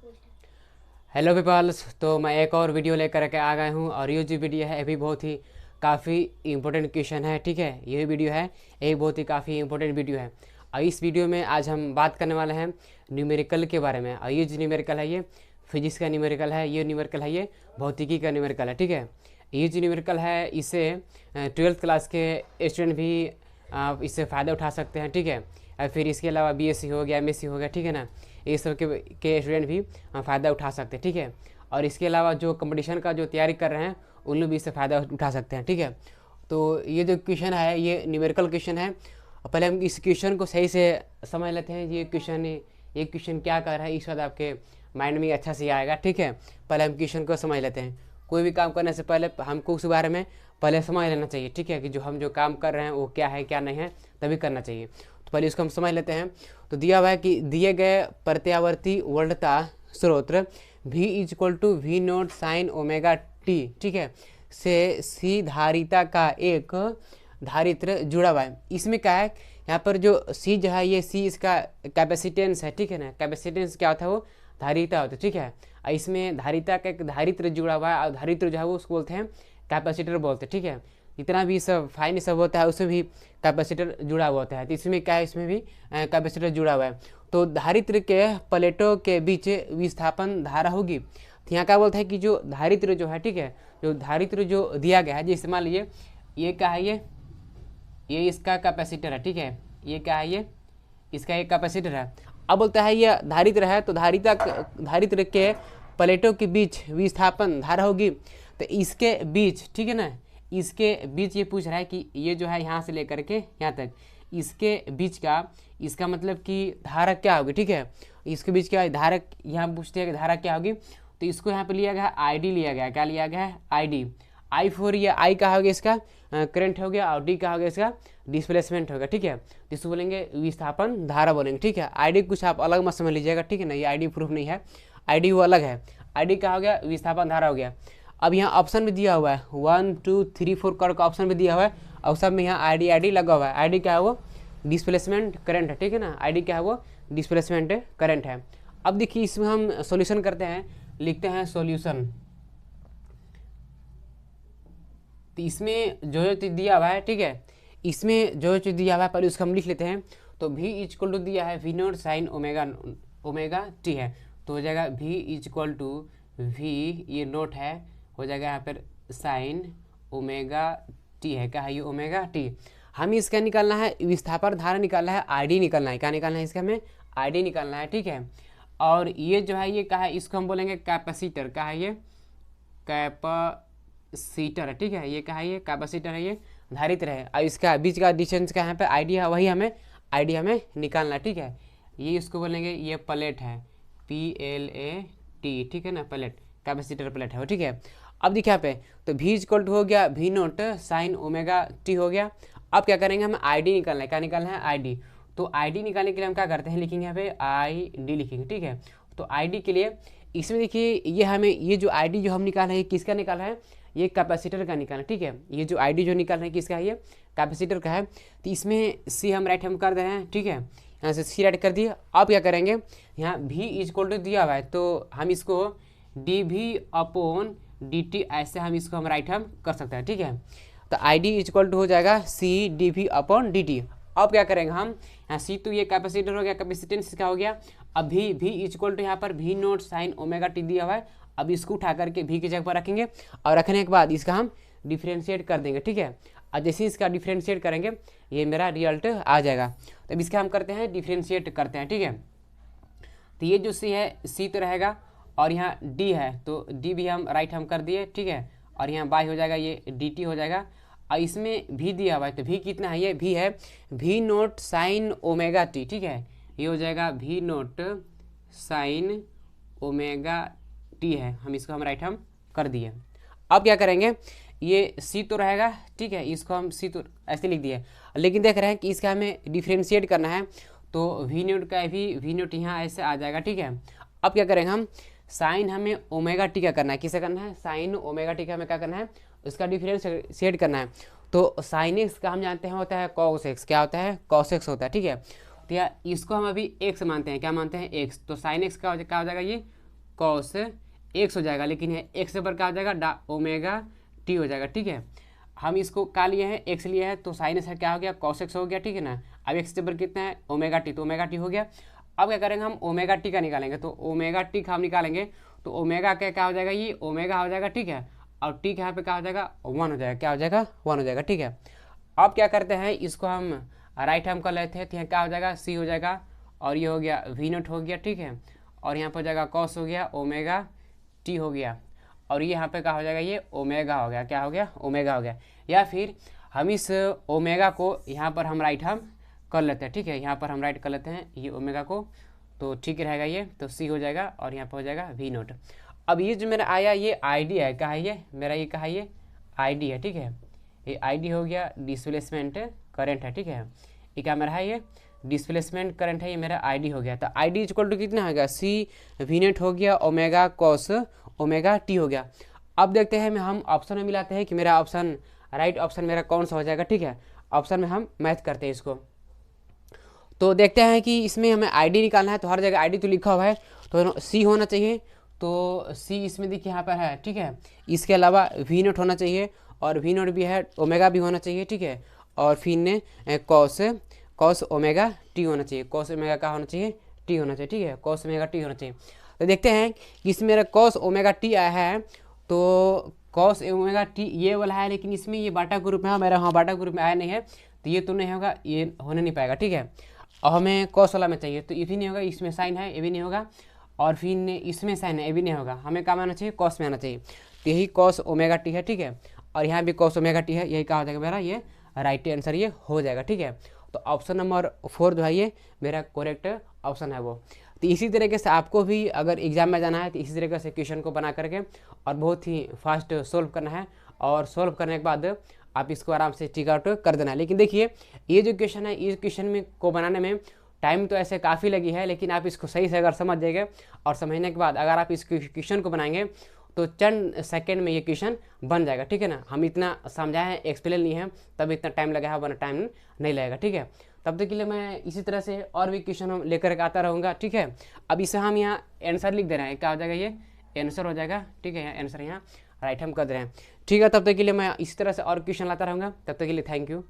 Hello peoples. तो मैं एक और वीडियो लेकर के आ गया हूँ और ये जो वीडियो है अभी बहुत ही काफ़ी इंपॉर्टेंट क्वेश्चन है। ठीक है, ये वीडियो है, ये बहुत ही काफ़ी इंपॉर्टेंट वीडियो है। और इस वीडियो में आज हम बात करने वाले हैं न्यूमेरिकल के बारे में। और ये जो न्यूमेरिकल है ये फिजिक्स का न्यूमेरिकल है, ये न्यूमेरिकल है ये भौतिकी का न्यूमेरिकल है। ठीक है, ये जो न्यूमेरिकल है इसे 12th क्लास के स्टूडेंट भी इससे फ़ायदा उठा सकते हैं। ठीक है, और फिर इसके अलावा बीएससी हो गया, एमएससी हो गया, ठीक है ना, ये सब के स्टूडेंट भी फ़ायदा उठा सकते हैं। ठीक है, और इसके अलावा जो कंपटीशन का जो तैयारी कर रहे हैं उन लोग भी इससे फ़ायदा उठा सकते हैं। ठीक है, तो ये जो क्वेश्चन है ये न्यूमेरिकल क्वेश्चन है। पहले हम इस क्वेश्चन को सही से समझ लेते हैं। ये क्वेश्चन क्या कर रहा है, इस बात आपके माइंड में अच्छा से आएगा। ठीक है, पहले हम क्वेश्चन को समझ लेते हैं। कोई भी काम करने से पहले हमको उस बारे में पहले समझ लेना चाहिए। ठीक है, कि जो काम कर रहे हैं वो क्या है क्या नहीं है, तभी करना चाहिए। तो पहले इसको हम समझ लेते हैं। तो दिया हुआ है कि दिए गए प्रत्यावर्ती वर्णता स्रोत v = v0 sin omega T, ठीक है, से सी धारिता का एक धारित्र जुड़ा हुआ है। इसमें क्या है, यहाँ पर जो सी जो है ये सी इसका कैपेसिटेंस है। ठीक है ना, कैपेसिटेंस क्या होता है, वो धारिता होता है। ठीक है, और इसमें धारिता का एक धारित्र जुड़ा हुआ है और धारित्र जो है वो उसको बोलते हैं कैपेसिटर बोलते हैं। ठीक है, जितना भी सब फाइन सब होता है उसमें भी कैपेसिटर जुड़ा हुआ होता है। तो इसमें क्या है, इसमें भी कैपेसिटर जुड़ा हुआ है। तो धारित्र के प्लेटों के बीच विस्थापन धारा होगी। तो यहाँ क्या बोलता है कि जो धारित्र जो है, ठीक है, जो धारित्र जो दिया गया है, जैसे मान लीजिए ये क्या है, ये इसका कैपेसिटर है। ठीक है, ये क्या है, ये इसका एक कैपेसिटर है। अब बोलता है ये धारित्र है, तो धारित्र के प्लेटों के बीच विस्थापन धारा होगी। तो इसके बीच, ठीक है ना, इसके बीच ये पूछ रहा है कि ये जो है यहाँ से लेकर के यहाँ तक, इसके बीच का, इसका मतलब कि धारा क्या होगी। ठीक है, इसके बीच क्या धारा, यहाँ पूछते हैं कि धारा क्या होगी। तो इसको यहाँ पे लिया गया आई डी लिया गया, क्या लिया गया है, आई डी। आई फोर, ये आई का हो गया इसका करंट हो गया, और डी का हो गया इसका डिस्प्लेसमेंट होगा। ठीक है, इसको बोलेंगे विस्थापन धारा बोलेंगे। ठीक है, आई डी कुछ आप अलग मत समझ लीजिएगा। ठीक है ना, ये आई डी प्रूफ नहीं है, आई डी वो अलग है। आई डी का हो गया विस्थापन धारा हो गया। अब यहाँ ऑप्शन भी दिया हुआ है 1 2 3 4 कर का ऑप्शन भी दिया हुआ है, और सब में यहाँ आई डी लगा हुआ है। आई डी क्या है, वो डिस्प्लेसमेंट करंट है। ठीक है ना, आई डी क्या है, वो डिस्प्लेसमेंट करंट है। अब देखिए इसमें हम सॉल्यूशन करते हैं, लिखते हैं सॉल्यूशन। तो इसमें जो चीज़ दिया हुआ है, ठीक है, इसमें जो चीज़ दिया हुआ है पहले उसको हम लिख लेते हैं। तो v = दिया है v0 sin ओमेगा टी है, तो हो जाएगा v = v, ये नोट है, हो जाएगा यहाँ पर साइन ओमेगा टी है, क्या है ये ओमेगा टी। हमें इसका निकालना है विस्थापन धारा, निकालना है आईडी निकालना है, क्या निकालना है इसका, हमें आईडी निकालना है। ठीक है, और ये जो है ये क्या है, इसको हम बोलेंगे कैपेसिटर, क्या है ये कैपेसिटर है। ठीक है, ये क्या है, ये कैपेसिटर है, ये धारित्र है, और इसका बीच का डिस्टेंस का यहाँ पे आईडी है, वही हमें आईडी हमें निकालना है। ठीक है, ये इसको बोलेंगे ये प्लेट है, PLAT, ठीक है ना, प्लेट, कैपेसिटर प्लेट है वो। ठीक है, अब देखिए यहाँ पे तो v = हो गया v0 sin ओमेगा टी हो गया। अब क्या करेंगे, हम आईडी निकालना है, क्या निकालना है, आईडी। तो आईडी निकालने के लिए हम क्या करते हैं, लिखेंगे यहाँ पे आईडी लिखेंगे। ठीक है, तो आईडी के लिए इसमें देखिए ये हमें ये जो आईडी जो हम निकाल रहे हैं किसका निकाला है, ये कैपेसिटर का निकाला। ठीक है, ये जो आईडी जो निकाल रहे हैं किसका है, ये कैपेसिटर का है। तो इसमें सी हम राइट हम कर दे रहे हैं। ठीक है, यहाँ से सी राइट कर दिए। अब क्या करेंगे, यहाँ v = दिया हुआ है, तो हम इसको dv/dt ऐसे हम इसको हम राइट हम कर सकते हैं। ठीक है, तो ID = हो जाएगा c dv/dt। अब क्या करेंगे हम, यहाँ c तो ये कैपेसिटर हो गया, कैपेसिटेंस का हो गया। अब v = यहाँ पर v0 sin ओमेगा टी दिया हुआ है। अब इसको उठा करके v की जगह पर रखेंगे, और रखने के बाद इसका हम डिफ्रेंशिएट कर देंगे। ठीक है, और जैसे इसका डिफ्रेंशिएट करेंगे ये मेरा रिजल्ट आ जाएगा। तो अब इसका हम करते हैं डिफ्रेंशिएट करते हैं। ठीक है, तो ये जो सी है, सी तो रहेगा, और यहाँ डी है तो डी भी हम राइट हम कर दिए। ठीक है, और यहाँ बाई हो जाएगा, ये dt हो जाएगा। और इसमें भी दिया हुआ है, तो भी कितना है, ये भी है v0 sin ओमेगा टी। ठीक है, ये हो जाएगा v0 sin ओमेगा टी है, हम इसको हम राइट हम कर दिए। अब क्या करेंगे, ये सी तो रहेगा, ठीक है, इसको हम सी तो ऐसे लिख दिए, लेकिन देख रहे हैं कि इसका हमें डिफ्रेंशिएट करना है, तो v0 का भी v0 यहाँ ऐसे आ जाएगा। ठीक है, अब क्या करेंगे हम, साइन हमें ओमेगा टी का करना है, किसे करना है, साइन ओमेगा टी का हमें क्या करना है, उसका डिफरेंशिएट करना है। तो साइन एक्स का हम जानते हैं होता है कॉस एक्स, क्या होता है, कॉस एक्स होता है। ठीक है, तो या इसको हम अभी एक्स मानते हैं, क्या मानते हैं, एक्स। तो साइन एक्स का क्या हो जाएगा, ये कॉस एक्स हो जाएगा, लेकिन ये एक्स पर क्या हो जाएगा ओमेगा टी हो जाएगा। ठीक है, हम इसको क्या लिए हैं, एक्स लिए हैं, तो साइन से क्या हो गया कॉस एक्स हो गया। ठीक है ना, अब एक्स पर कितना है ओमेगा टी, तो ओमेगा टी हो गया। अब क्या करेंगे हम ओमेगा टी का निकालेंगे, तो ओमेगा टी का हम निकालेंगे तो ओमेगा क्या हो जाएगा, ये ओमेगा हो जाएगा। ठीक है, और टी के यहाँ पे क्या हो जाएगा 1 हो जाएगा, क्या हो जाएगा 1 हो जाएगा। ठीक है, अब क्या करते हैं इसको हम राइट हैंड कर लेते हैं, तो यहाँ क्या हो जाएगा सी हो जाएगा, और ये हो गया वी नोट हो गया। ठीक है, और यहाँ पर हो जाएगा कॉस हो गया, ओमेगा टी हो गया, और ये यहाँ पे क्या हो जाएगा ये ओमेगा हो गया, क्या हो गया ओमेगा हो गया। या फिर हम इस ओमेगा को यहाँ पर हम राइट हैंड कर लेते हैं। ठीक है, यहाँ पर हम राइट कर लेते हैं ये ओमेगा को, तो ठीक रहेगा ये, तो सी हो जाएगा और यहाँ पर हो जाएगा वी नोट। अब ये जो मेरा आया ये आईडी है, कहा ये मेरा ये कहा ये आईडी है। ठीक है, ये आईडी हो गया डिस्प्लेसमेंट करंट है। ठीक है, ये क्या मेरा है ये डिस्प्लेसमेंट करंट है, ये मेरा आईडी हो गया। तो आईडी इक्वल टू कितना हो गया सी वी नोट हो गया ओमेगा कॉस ओमेगा टी हो गया। अब देखते हैं हम ऑप्शन में मिलाते हैं कि मेरा ऑप्शन राइट ऑप्शन मेरा कौन सा हो जाएगा। ठीक है, ऑप्शन में हम मैच करते हैं इसको, तो देखते हैं कि इसमें हमें आईडी निकालना है, तो हर जगह आईडी तो लिखा हुआ है, तो सी होना चाहिए, तो सी इसमें देखिए यहाँ पर है। ठीक है, इसके अलावा वी नोट होना चाहिए, और वी नोट भी है, ओमेगा भी होना चाहिए। ठीक है, और फिर ने कॉस ओमेगा टी होना चाहिए, कॉस ओमेगा का होना चाहिए टी होना चाहिए। ठीक है, कॉस ओमेगा टी होना चाहिए। तो देखते हैं कि इसमें मेरा कॉस ओमेगा टी आया है, तो कॉस ओमेगा टी ये वाला है, लेकिन इसमें ये बाटा ग्रुप में है, मेरा हाँ बाटा ग्रुप में आया नहीं है, तो ये तो नहीं होगा, ये होने नहीं पाएगा। ठीक है, और हमें कॉस वाला में चाहिए, तो ये भी नहीं होगा, इसमें साइन है ये भी नहीं होगा, और फिर इसमें साइन है ये भी नहीं होगा, हमें क्या आना चाहिए कॉस में आना चाहिए, तो यही कॉस ओमेगा टी है। ठीक है, और यहाँ भी कॉस ओमेगा टी है, यही क्या हो जाएगा मेरा ये राइट आंसर ये हो जाएगा। ठीक है, तो ऑप्शन नंबर 4 जो है ये मेरा करेक्ट ऑप्शन है वो। तो इसी तरीके से आपको भी अगर एग्जाम में जाना है तो इसी तरीके से क्वेश्चन को बना करके और बहुत ही फास्ट सोल्व करना है, और सोल्व करने के बाद आप इसको आराम से टिक आउट कर देना है। लेकिन देखिए ये जो क्वेश्चन है, इस क्वेश्चन में को बनाने में टाइम तो ऐसे काफ़ी लगी है, लेकिन आप इसको सही से अगर समझ जाएंगे और समझने के बाद अगर आप इस क्वेश्चन को बनाएंगे तो चंद सेकंड में ये क्वेश्चन बन जाएगा। ठीक है ना, हम इतना समझाए हैं, एक्सप्लेन नहीं है, तब इतना टाइम लगा है, वरना टाइम नहीं लगेगा। ठीक है, तब तक के लिए मैं इसी तरह से और भी क्वेश्चन लेकर के आता रहूँगा। ठीक है, अब इसे हम यहाँ आंसर लिख दे रहे हैं, क्या हो जाएगा ये आंसर हो जाएगा। ठीक है, यहाँ आंसर यहाँ राइट हम कर दे रहे हैं। ठीक है, तब तक के लिए मैं इसी तरह से और क्वेश्चन लाता रहूँगा, तब तक के लिए थैंक यू।